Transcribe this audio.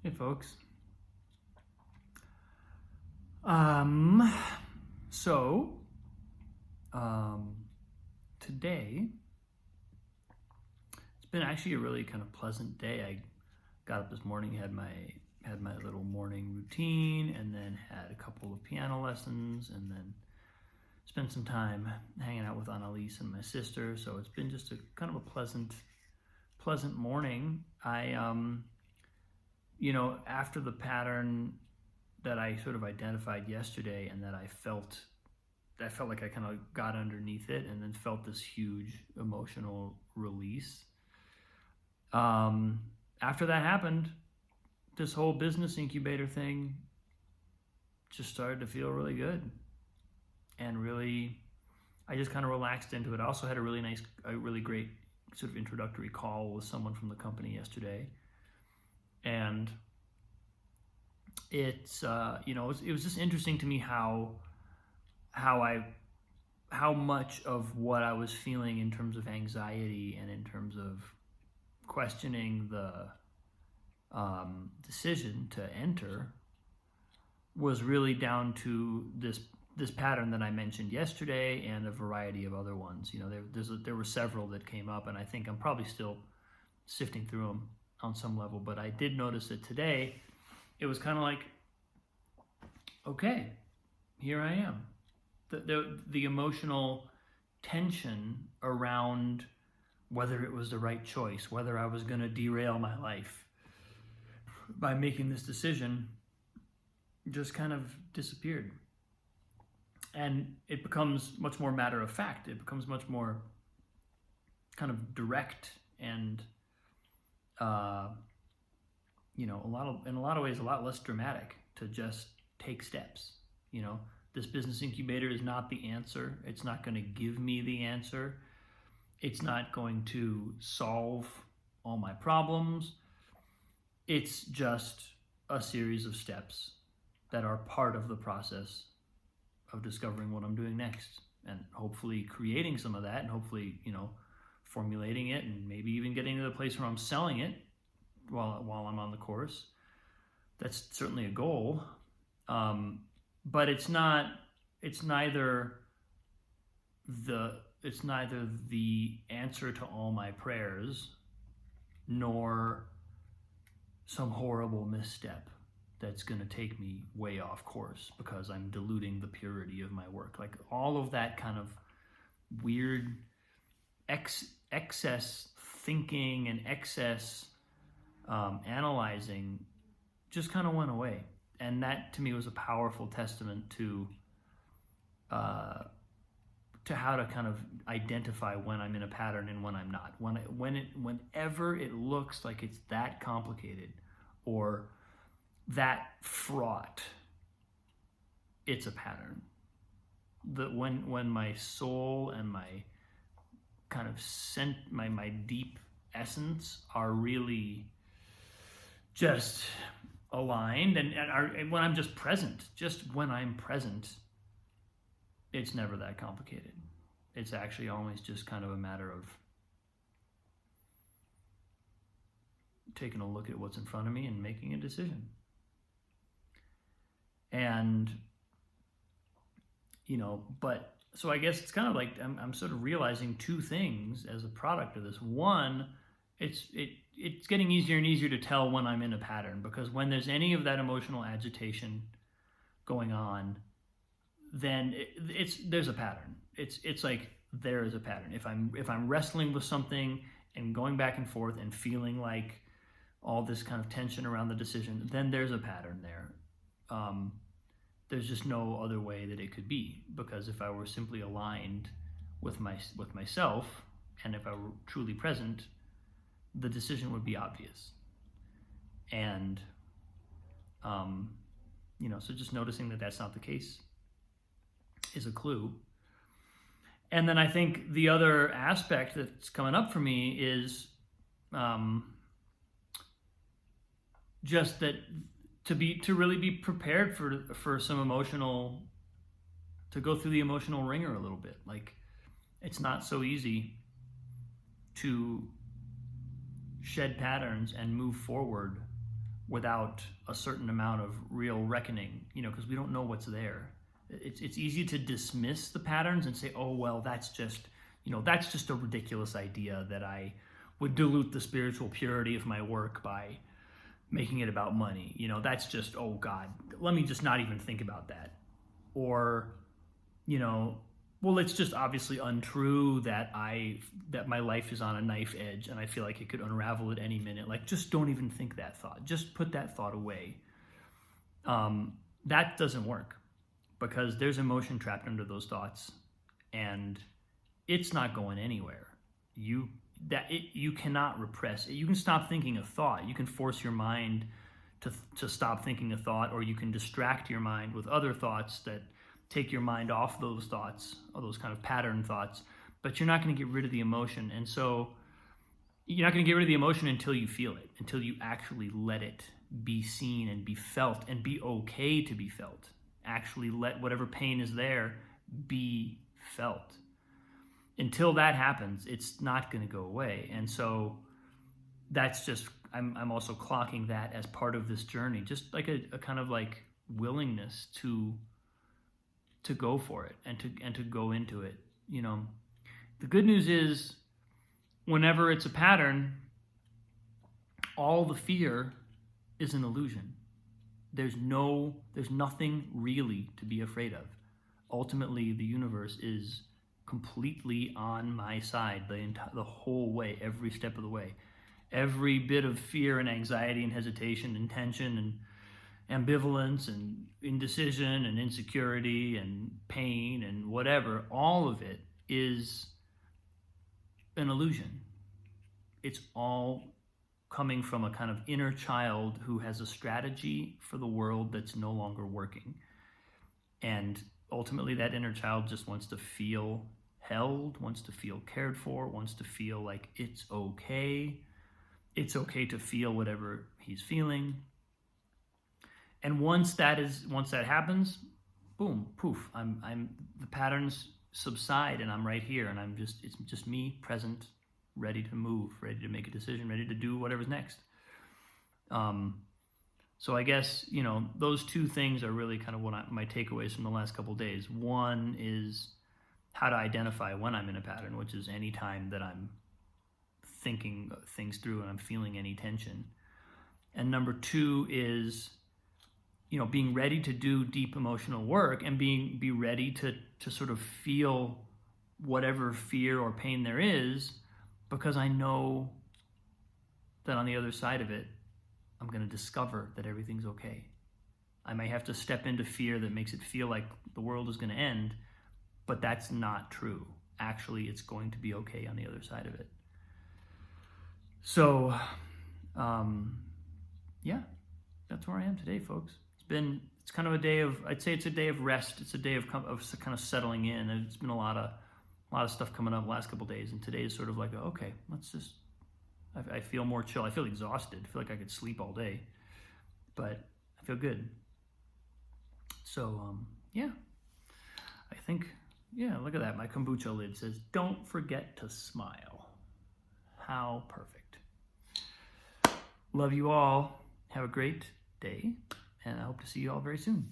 Hey folks. Um, so, um, Today, it's been actually a really kind of pleasant day. I got up this morning, had my little morning routine, and then had a couple of piano lessons, and then spent some time hanging out with Annalise and my sister. So it's been just a kind of a pleasant morning. After the pattern that I sort of identified yesterday, and that I felt like I kind of got underneath it, and then felt this huge emotional release. After that happened, this whole business incubator thing just started to feel really good, and really, I just kind of relaxed into it. I also had a really great sort of introductory call with someone from the company yesterday, and it was just interesting to me how much of what I was feeling in terms of anxiety and in terms of questioning the decision to enter was really down to this pattern that I mentioned yesterday, and a variety of other ones. There were several that came up, and I think I'm probably still sifting through them on some level. But I did notice that today it was kind of like, okay, here I am. The emotional tension around whether it was the right choice, whether I was going to derail my life by making this decision, just kind of disappeared. And it becomes much more matter of fact. It becomes much more kind of direct, and in a lot of ways, a lot less dramatic to just take steps. This business incubator is not the answer. It's not going to give me the answer. It's not going to solve all my problems. It's just a series of steps that are part of the process of discovering what I'm doing next, and hopefully creating some of that, and hopefully, formulating it, and maybe even getting to the place where I'm selling it while I'm on the course. That's certainly a goal. But it's neither the answer to all my prayers, nor some horrible misstep that's going to take me way off course because I'm diluting the purity of my work. Like, all of that kind of weird excess thinking and excess analyzing just kind of went away. And that, to me, was a powerful testament to how to kind of identify when I'm in a pattern and when I'm not. Whenever it looks like it's that complicated or that fraught, it's a pattern. When my soul and my kind of my deep essence are really just aligned, and when I'm just present, when I'm present, it's never that complicated. It's actually always just kind of a matter of taking a look at what's in front of me and making a decision. And but so I guess it's kind of like I'm sort of realizing two things as a product of this. One, it's getting easier and easier to tell when I'm in a pattern, because when there's any of that emotional agitation going on, then there's a pattern. It's like there is a pattern. If I'm wrestling with something and going back and forth and feeling like all this kind of tension around the decision, then there's a pattern there. There's just no other way that it could be, because if I were simply aligned with myself, and if I were truly present, the decision would be obvious. And so just noticing that that's not the case is a clue. And then I think the other aspect that's coming up for me is just that to really be prepared for some emotional, to go through the emotional ringer a little bit. Like, it's not so easy to shed patterns and move forward without a certain amount of real reckoning, because we don't know what's there. It's easy to dismiss the patterns and say, oh, well, that's just a ridiculous idea that I would dilute the spiritual purity of my work by making it about money. That's just, oh God, let me just not even think about that. Or, well, it's just obviously untrue that my life is on a knife edge and I feel like it could unravel at any minute. Like, just don't even think that thought. Just put that thought away. That doesn't work, because there's emotion trapped under those thoughts, and it's not going anywhere. You cannot repress it. You can stop thinking a thought. You can force your mind to stop thinking a thought, or you can distract your mind with other thoughts that take your mind off those thoughts, or those kind of pattern thoughts, but you're not going to get rid of the emotion. And so you're not going to get rid of the emotion until you feel it, until you actually let it be seen and be felt and be okay to be felt. Actually let whatever pain is there be felt. Until that happens, it's not going to go away. And so that's just, I'm also clocking that as part of this journey, just like a kind of like willingness to go for it and to go into it. The good news is, whenever it's a pattern, all the fear is an illusion. There's nothing really to be afraid of. Ultimately, the universe is completely on my side the whole way, every step of the way. Every bit of fear and anxiety and hesitation and tension and ambivalence and indecision and insecurity and pain and whatever, all of it is an illusion. It's all coming from a kind of inner child who has a strategy for the world that's no longer working. And ultimately that inner child just wants to feel held, wants to feel cared for, wants to feel like it's okay. It's okay to feel whatever he's feeling. And once that happens, boom, poof, the patterns subside and I'm right here, and it's just me present, ready to move, ready to make a decision, ready to do whatever's next. So I guess, those two things are really kind of my takeaways from the last couple of days. One is how to identify when I'm in a pattern, which is any time that I'm thinking things through and I'm feeling any tension. And number two is, being ready to do deep emotional work and be ready to sort of feel whatever fear or pain there is, because I know that on the other side of it, I'm going to discover that everything's okay. I may have to step into fear that makes it feel like the world is going to end, but that's not true. Actually, it's going to be okay on the other side of it. So, yeah, that's where I am today, folks. It's kind of a day of, I'd say it's a day of rest. It's a day of kind of settling in. And it's been a lot of stuff coming up the last couple of days. And today is sort of like, okay, I feel more chill. I feel exhausted. I feel like I could sleep all day, but I feel good. So, yeah, I think, look at that. My kombucha lid says, don't forget to smile. How perfect. Love you all. Have a great day, and I hope to see you all very soon.